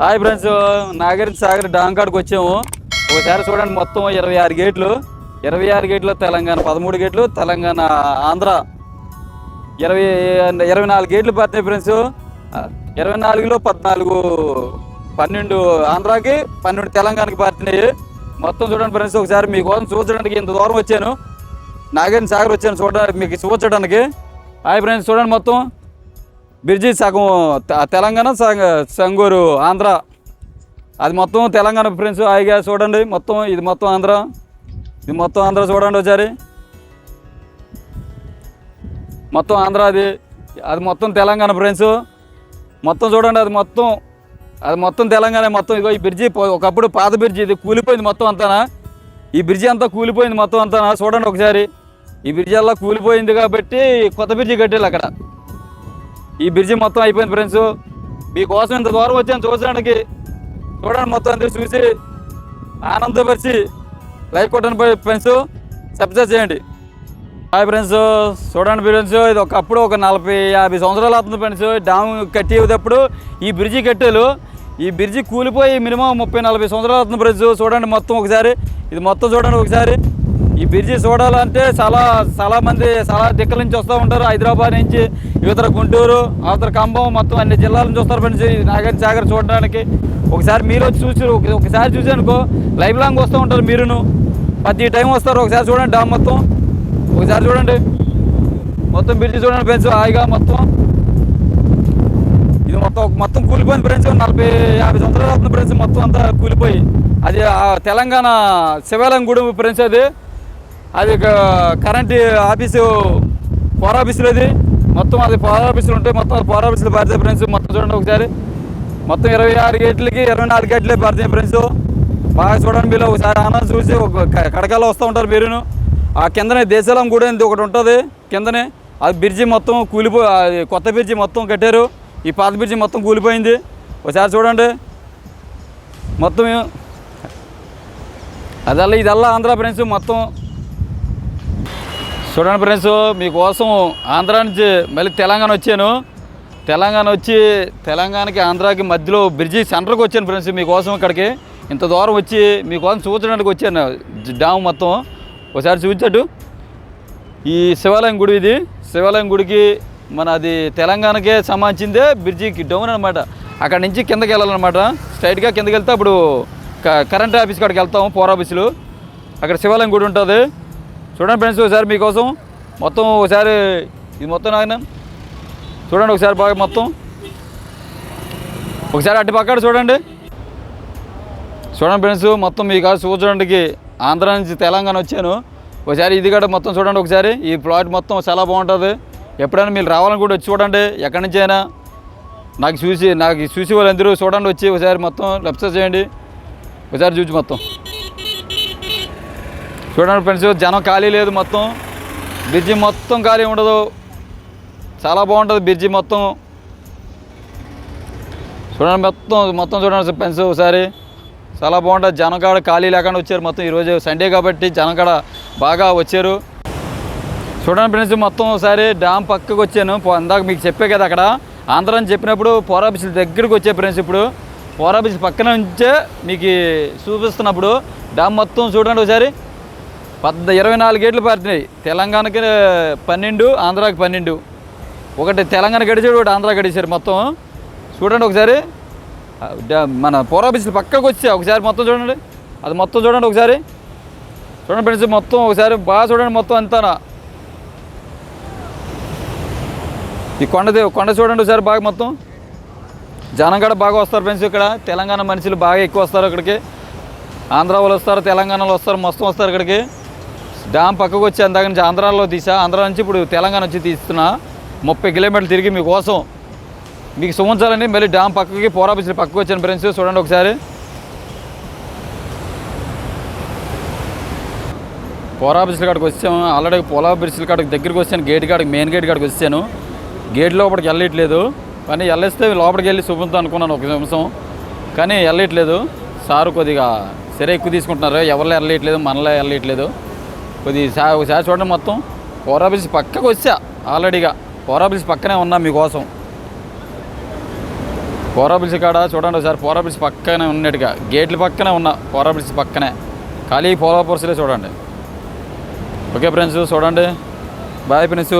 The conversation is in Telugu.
Hi friends, Nagarjuna Sagar dam కాడికి వచ్చాము. ఒకసారి చూడండి, మొత్తం 26 గేట్లు. 26 గేట్లు తెలంగాణ, 13 గేట్లు తెలంగాణ, ఆంధ్ర 24 గేట్లు పడతాయి ఫ్రెండ్స్. 24లో 14, 12 ఆంధ్రాకి, 12 తెలంగాణకి పడుతున్నాయి. మొత్తం చూడండి ఫ్రెండ్స్, ఒకసారి మీకోసం చూపించడానికి ఇంత దూరం వచ్చాను. నాగార్జున సాగర్ వచ్చాను చూడడానికి, మీకు చూపించడానికి. హాయ్ ఫ్రెండ్స్, చూడండి మొత్తం బ్రిడ్జి సగం తెలంగాణ, సంగూరు ఆంధ్ర. అది మొత్తం తెలంగాణ ఫ్రెండ్స్. హాయిగా చూడండి, మొత్తం ఇది మొత్తం ఆంధ్ర, ఇది మొత్తం ఆంధ్ర. చూడండి ఒకసారి, మొత్తం ఆంధ్ర, అది మొత్తం తెలంగాణ ఫ్రెండ్స్. మొత్తం చూడండి, అది మొత్తం తెలంగాణ. మొత్తం ఇదిగో ఈ బ్రిడ్జి ఒకప్పుడు పాత బ్రిడ్జి, ఇది కూలిపోయింది మొత్తం అంతానా. ఈ బ్రిడ్జి అంతా కూలిపోయింది మొత్తం అంతానా. చూడండి ఒకసారి, ఈ బ్రిడ్జి అలా కూలిపోయింది కాబట్టి కొత్త బ్రిడ్జి కట్టాలి అక్కడ. ఈ బ్రిడ్జి మొత్తం అయిపోయింది ఫ్రెండ్స్. మీకోసం ఇంత దూరం వచ్చాను చూసడానికి. చూడండి మొత్తం అందరూ చూసి ఆనందపరిచి లైక్ కొట్టండి ఫ్రెండ్స్, సబ్స్క్రైబ్ చేయండి. హాయ్ ఫ్రెండ్స్, చూడండి ఫ్రెండ్స్, ఇది ఒకప్పుడు ఒక 40-50 సంవత్సరాలు అవుతుంది ఫ్రెండ్స్. డ్యామ్ కట్టేటప్పుడు ఈ బ్రిడ్జి కట్టారు. ఈ బ్రిడ్జి కూలిపోయి మినిమం 30-40 సంవత్సరాలు అవుతుంది ఫ్రెండ్స్. చూడండి మొత్తం ఒకసారి, ఇది మొత్తం చూడండి ఒకసారి. ఈ బ్రిడ్జి చూడాలంటే చాలా మంది చాలా దిక్కుల నుంచి వస్తూ ఉంటారు. హైదరాబాద్ నుంచి, యువతర గుంటూరు, అవతల ఖమ్మం, మొత్తం అన్ని జిల్లాల నుంచి వస్తారు ఫ్రెండ్స్ ఈ నాగార్జున సాగర్ చూడడానికి. ఒకసారి మీరు వచ్చి ఒకసారి చూసానుకో లైఫ్ లాంగ్ వస్తూ ఉంటారు మీరును. ప్రతి టైం వస్తారు. ఒకసారి చూడండి డ్యామ్ మొత్తం, ఒకసారి చూడండి మొత్తం బ్రిడ్జి చూడండి ఫ్రెండ్స్. హాయిగా మొత్తం ఇది మొత్తం కూలిపోయింది ఫ్రెండ్స్. 40-50 సంవత్సరాలు అవుతుంది ఫ్రెండ్స్. మొత్తం అంతా కూలిపోయి అది తెలంగాణ శివాలయం గుడి ఫ్రెండ్స్. అది కరెంట్ ఆఫీసు, పవర్ ఆఫీసులు. అది మొత్తం అది పవర్ ఆఫీసులు ఉంటాయి. మొత్తం పవర్ ఆఫీసులు పడతాయి ఫ్రెండ్స్. మొత్తం చూడండి ఒకసారి, మొత్తం 26 గేట్లకి 24 గేట్లే పడతాయి ఫ్రెండ్స్. బాగా చూడండి మీరు ఒకసారి ఆనందం చూసి కడకాల్లో వస్తూ ఉంటారు మీరును. ఆ కిందనే దేశాలం గుడి అనేది ఒకటి ఉంటుంది కిందనే. అది బ్రిడ్జి మొత్తం కొత్త బ్రిడ్జి మొత్తం కట్టారు. ఈ పాత బ్రిడ్జి మొత్తం కూలిపోయింది. ఒకసారి చూడండి మొత్తం. ఇదల్లా ఆంధ్ర ఫ్రెండ్స్. మొత్తం చూడండి ఫ్రెండ్స్, మీకోసం ఆంధ్ర నుంచి మళ్ళీ తెలంగాణ వచ్చాను. తెలంగాణ వచ్చి తెలంగాణకి ఆంధ్రాకి మధ్యలో బ్రిడ్జి సెంటర్కి వచ్చాను ఫ్రెండ్స్. మీకోసం ఇక్కడికి ఇంత దూరం వచ్చి మీకోసం చూపించడానికి వచ్చాను డ్యామ్ మొత్తం. ఒకసారి చూపించట్టు ఈ శివాలయం గుడి. ఇది శివాలయం గుడికి అది తెలంగాణకే సంబంధించిందే బ్రిడ్జికి డౌన్ అనమాట. అక్కడ నుంచి కిందకి వెళ్ళాలన్నమాట. స్ట్రైట్గా కిందకి వెళ్తే అప్పుడు కరెంట్ ఆఫీస్ కాడికి వెళ్తాము, పవర్ ఆఫీసులు. అక్కడ శివాలయం గుడి ఉంటుంది. చూడండి ఫ్రెండ్స్ ఒకసారి మీకోసం మొత్తం. ఒకసారి ఇది మొత్తం నాయన చూడండి ఒకసారి బాగా మొత్తం. ఒకసారి అటు పక్కన చూడండి ఫ్రెండ్స్. మొత్తం మీకు చూడడానికి ఆంధ్ర నుంచి తెలంగాణ వచ్చాను. ఒకసారి ఇది కూడా మొత్తం చూడండి ఒకసారి. ఈ ప్లాట్ మొత్తం చాలా బాగుంటుంది. ఎప్పుడైనా మీరు రావాలని కూడా వచ్చి చూడండి. ఎక్కడి నుంచి అయినా నాకు చూసి వాళ్ళందరూ చూడండి వచ్చి ఒకసారి మొత్తం లెఫ్ట్ చేయండి. ఒకసారి చూసి మొత్తం చూడండి ఫ్రెండ్స్. జనం ఖాళీ లేదు. మొత్తం బ్రిడ్జి మొత్తం ఖాళీ ఉండదు. చాలా బాగుంటుంది బ్రిడ్జి మొత్తం. చూడండి మొత్తం చూడండి ఫ్రెండ్స్ ఒకసారి. చాలా బాగుంటుంది. జనం కాడ ఖాళీ లేకుండా వచ్చారు మొత్తం. ఈరోజు సండే కాబట్టి జనం కాడ బాగా వచ్చారు. చూడండి ఫ్రెండ్స్ మొత్తం ఒకసారి డ్యామ్ పక్కకు వచ్చాను. ఇందాక మీకు చెప్పే కదా అక్కడ ఆంధ్ర అని చెప్పినప్పుడు పవర్ ఆఫీసుల దగ్గరికి వచ్చే ఫ్రెండ్స్. ఇప్పుడు పవర్ ఆఫీస్ పక్కన నుంచే మీకు చూపిస్తున్నప్పుడు డ్యామ్ మొత్తం చూడండి ఒకసారి. 24 గేట్లు పడుతున్నాయి. తెలంగాణకి 12, ఆంధ్రాకి 12. ఒకటి తెలంగాణ గడిచాడు, ఒకటి ఆంధ్ర గడిచారు మొత్తం. చూడండి ఒకసారి మన పవర్ ఆఫీసులు పక్కకు వచ్చా. ఒకసారి మొత్తం చూడండి, అది మొత్తం చూడండి ఒకసారి. చూడండి ఫ్రెండ్స్ మొత్తం ఒకసారి బాగా చూడండి మొత్తం అంతా. ఈ కొండ చూడండి ఒకసారి బాగా మొత్తం. జనం కూడా బాగా వస్తారు ఫ్రెండ్స్. ఇక్కడ తెలంగాణ మనుషులు బాగా ఎక్కువ వస్తారు ఇక్కడికి. ఆంధ్ర వాళ్ళు వస్తారు, తెలంగాణలో వస్తారు, మొత్తం వస్తారు ఇక్కడికి. డ్యామ్ పక్కకు వచ్చి అందాక నుంచి ఆంధ్రాలో తీసా. ఆంధ్ర నుంచి ఇప్పుడు తెలంగాణ వచ్చి తీస్తున్నా. 30 కిలోమీటర్లు తిరిగి మీకోసం మీకు చూపించాలని మళ్ళీ డ్యామ్ పక్కకి పవర్ ఆఫీసులు పక్కకు వచ్చాను ఫ్రెండ్స్. చూడండి ఒకసారి పవర్ ఆఫీసుల కాడికి వచ్చాము. ఆల్రెడీ పవర్ ఆఫీసుల కాడికి దగ్గరికి వచ్చాను. గేట్ కాడికి, మెయిన్ గేట్ కాడికి వచ్చాను. గేట్ లోపలికి వెళ్ళట్లేదు. కానీ వెళ్ళేస్తే లోపలికి వెళ్ళి చూపిద్దాం అనుకున్నాను ఒక నిమిషం. కానీ వెళ్ళట్లేదు. సారు కొద్దిగా సరే ఎక్కువ తీసుకుంటున్నారు. ఎవరిలో వెళ్ళట్లేదు, మనలో వెళ్ళట్లేదు. ఒకసారి చూడండి మొత్తం. పవర్ ఆఫీస్ పక్కకు వచ్చా. ఆల్రెడీగా పవర్ ఆఫీస్ పక్కనే ఉన్నా మీకోసం. పోరా బ్రిడ్జ్ కాడ చూడండి ఒకసారి, పోరా బ్రిడ్జ్ పక్కనే ఉన్నట్టుగా గేట్ల పక్కనే ఉన్న పోరా బ్రిడ్జ్ పక్కనే ఖాళీ పోరా పర్సులే చూడండి. ఓకే ఫ్రెండ్స్, చూడండి. Bye friends.